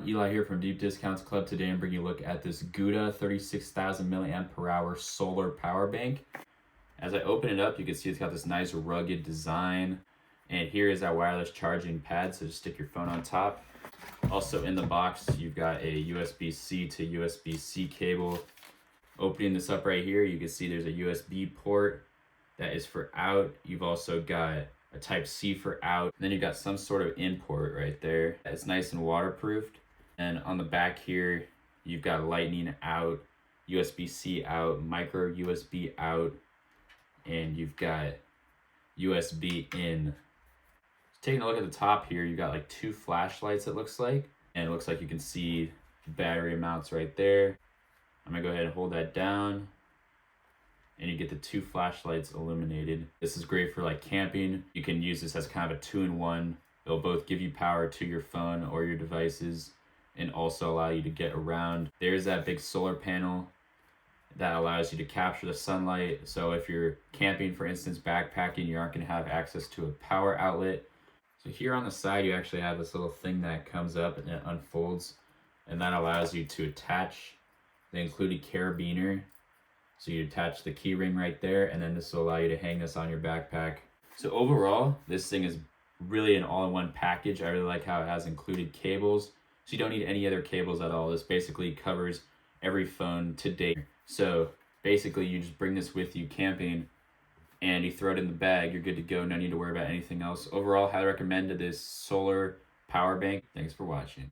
Eli here from Deep Discounts Club. Today I'm bringing you a look at this GOODaaa 36,000 milliamp per hour solar power bank. As I open it up, you can see it's got this nice rugged design. And here is that wireless charging pad, so just stick your phone on top. Also in the box, you've got a USB-C to USB-C cable. Opening this up right here, you can see there's a USB port that is for out. You've also got a Type-C for out. And then you've got some sort of in port right there. It's nice and waterproofed. And on the back here, you've got lightning out, USB-C out, micro USB out, and you've got USB in. Taking a look at the top here, you've got like 2 flashlights, it looks like. And it looks like you can see battery amounts right there. I'm gonna go ahead and hold that down. And you get the 2 flashlights illuminated. This is great for like camping. You can use this as kind of a 2-in-1. It'll both give you power to your phone or your devices and also allow you to get around. There's that big solar panel that allows you to capture the sunlight. So if you're camping, for instance, backpacking, you aren't gonna have access to a power outlet. So here on the side, you actually have this little thing that comes up and it unfolds, and that allows you to attach the included carabiner. So you attach the key ring right there, and then this will allow you to hang this on your backpack. So overall, this thing is really an all-in-one package. I really like how it has included cables. So you don't need any other cables at all. This basically covers every phone to date. So basically you just bring this with you camping and you throw it in the bag, you're good to go. No need to worry about anything else. Overall, highly recommend this solar power bank. Thanks for watching.